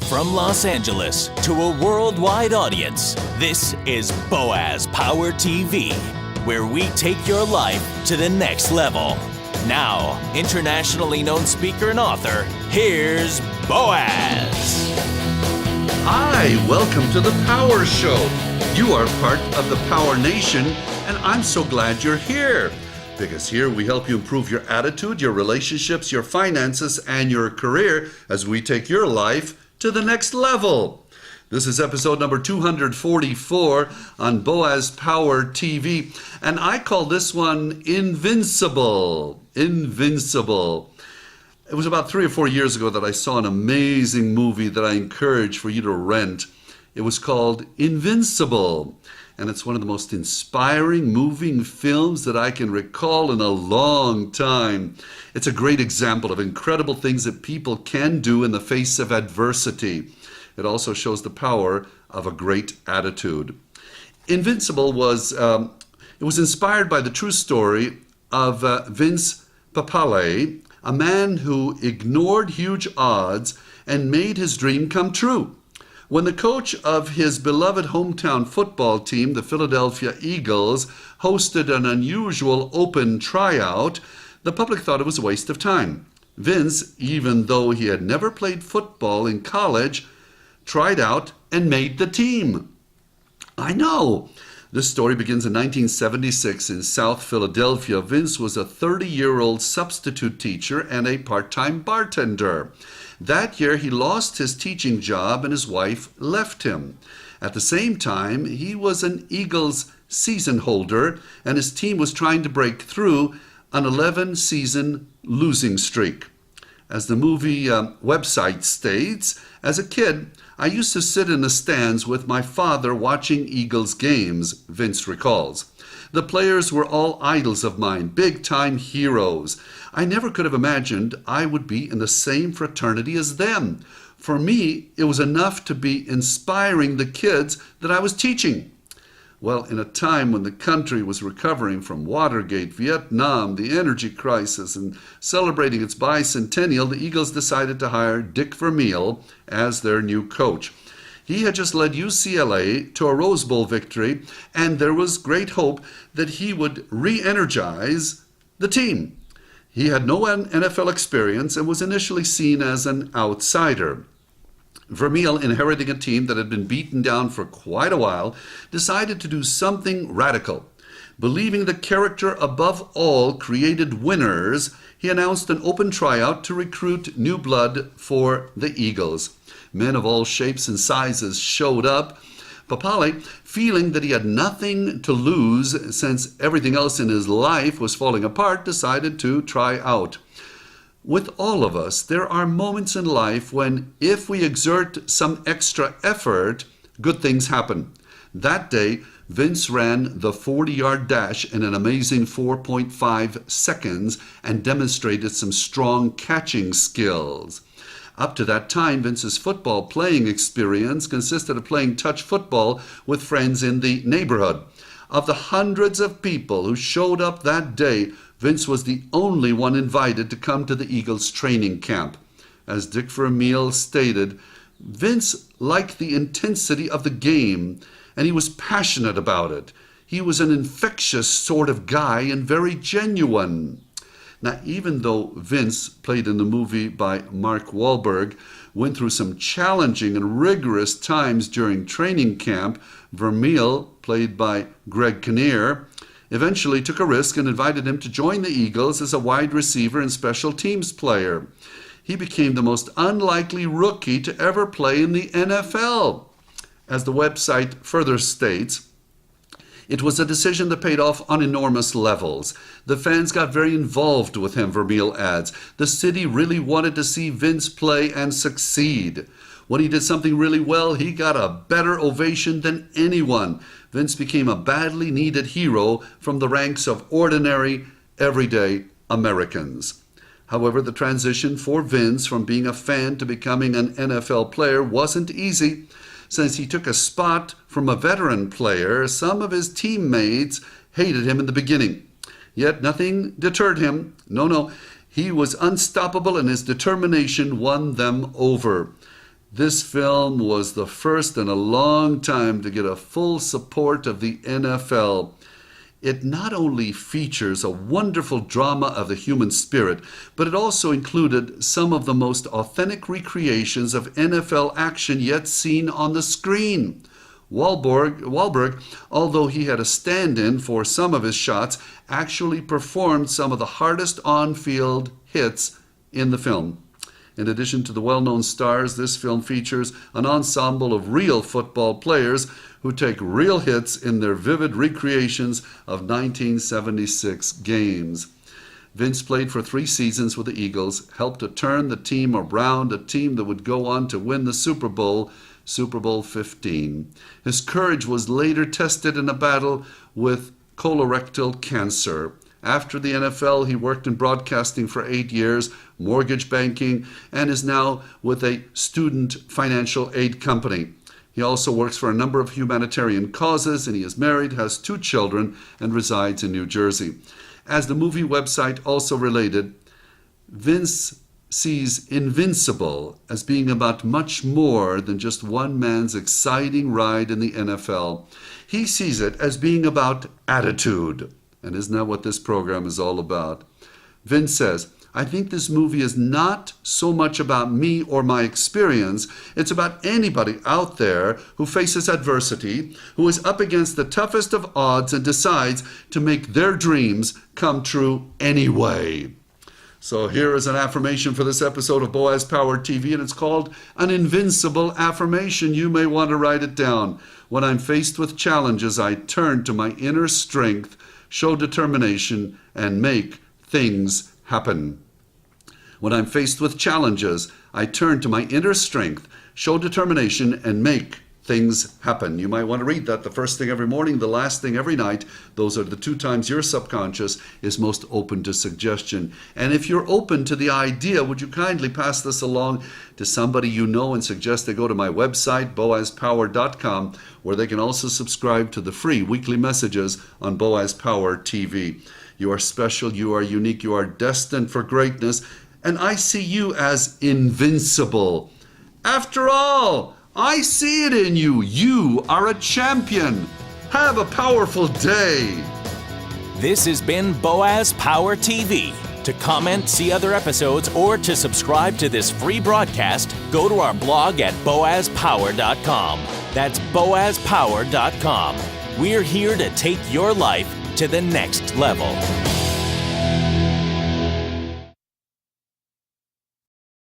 From Los Angeles to a worldwide audience, this is Boaz Power TV, where we take your life to the next level. Now, internationally known speaker and author, here's Boaz. Hi, welcome to the Power Show. You are part of the Power Nation, and I'm so glad you're here. Because here we help you improve your attitude, your relationships, your finances, and your career as we take your life to the next level. This is episode number 244 on Boaz Power TV, and I call this one Invincible. Invincible. It was about 3 or 4 years ago that I saw an amazing movie that I encourage for you to rent. It was called Invincible, and it's one of the most inspiring, moving films that I can recall in a long time. It's a great example of incredible things that people can do in the face of adversity. It also shows the power of a great attitude. Invincible was inspired by the true story of Vince Papale, a man who ignored huge odds and made his dream come true. When the coach of his beloved hometown football team, the Philadelphia Eagles, hosted an unusual open tryout, the public thought it was a waste of time. Vince, even though he had never played football in college, tried out and made the team. I know. This story begins in 1976 in South Philadelphia. Vince was a 30-year-old substitute teacher and a part-time bartender. That year, he lost his teaching job and his wife left him. At the same time, he was an Eagles season holder and his team was trying to break through an 11-season losing streak. As the movie website states, as a kid, I used to sit in the stands with my father watching Eagles games, Vince recalls. The players were all idols of mine, big-time heroes. I never could have imagined I would be in the same fraternity as them. For me, it was enough to be inspiring the kids that I was teaching. Well, in a time when the country was recovering from Watergate, Vietnam, the energy crisis, and celebrating its bicentennial, the Eagles decided to hire Dick Vermeil as their new coach. He had just led UCLA to a Rose Bowl victory, and there was great hope that he would re-energize the team. He had no NFL experience and was initially seen as an outsider. Vermeil, inheriting a team that had been beaten down for quite a while, decided to do something radical. Believing that character above all created winners, he announced an open tryout to recruit new blood for the Eagles. Men of all shapes and sizes showed up. Papale, feeling that he had nothing to lose since everything else in his life was falling apart, decided to try out. With all of us, there are moments in life when, if we exert some extra effort, good things happen. That day, Vince ran the 40-yard dash in an amazing 4.5 seconds and demonstrated some strong catching skills. Up to that time, Vince's football playing experience consisted of playing touch football with friends in the neighborhood. Of the hundreds of people who showed up that day, Vince was the only one invited to come to the Eagles training camp. As Dick Vermeil stated, Vince liked the intensity of the game, and he was passionate about it. He was an infectious sort of guy and very genuine. Now, even though Vince, played in the movie by Mark Wahlberg, went through some challenging and rigorous times during training camp, Vermeil, played by Greg Kinnear, eventually took a risk and invited him to join the Eagles as a wide receiver and special teams player. He became the most unlikely rookie to ever play in the NFL. As the website further states, it was a decision that paid off on enormous levels. The fans got very involved with him, Vermeil adds. The city really wanted to see Vince play and succeed. When he did something really well, he got a better ovation than anyone. Vince became a badly needed hero from the ranks of ordinary, everyday Americans. However, the transition for Vince from being a fan to becoming an NFL player wasn't easy. Since he took a spot from a veteran player, some of his teammates hated him in the beginning. Yet nothing deterred him. No, he was unstoppable and his determination won them over. This film was the first in a long time to get a full support of the NFL. It not only features a wonderful drama of the human spirit, but it also included some of the most authentic recreations of NFL action yet seen on the screen. Wahlberg, although he had a stand-in for some of his shots, actually performed some of the hardest on-field hits in the film. In addition to the well-known stars, this film features an ensemble of real football players who take real hits in their vivid recreations of 1976 games. Vince played for 3 seasons with the Eagles, helped to turn the team around, a team that would go on to win the Super Bowl 15. His courage was later tested in a battle with colorectal cancer. After the NFL, he worked in broadcasting for 8 years, mortgage banking, and is now with a student financial aid company. He also works for a number of humanitarian causes, and he is married, has 2 children, and resides in New Jersey. As the movie website also related, Vince sees Invincible as being about much more than just one man's exciting ride in the NFL. He sees it as being about attitude. And isn't that what this program is all about? Vince says, I think this movie is not so much about me or my experience. It's about anybody out there who faces adversity, who is up against the toughest of odds and decides to make their dreams come true anyway. So here is an affirmation for this episode of Boaz Power TV, and it's called an Invincible Affirmation. You may want to write it down. When I'm faced with challenges, I turn to my inner strength, show determination, and make things happen. When I'm faced with challenges, I turn to my inner strength, show determination, and make things happen. You might want to read that the first thing every morning, the last thing every night. Those are the 2 times your subconscious is most open to suggestion. And if you're open to the idea, would you kindly pass this along to somebody you know and suggest they go to my website, boazpower.com, where they can also subscribe to the free weekly messages on Boaz Power TV. You are special, you are unique, you are destined for greatness, and I see you as invincible. After all, I see it in you. You are a champion. Have a powerful day. This has been Boaz Power TV. To comment, see other episodes, or to subscribe to this free broadcast, go to our blog at boazpower.com. That's boazpower.com. We're here to take your life to the next level.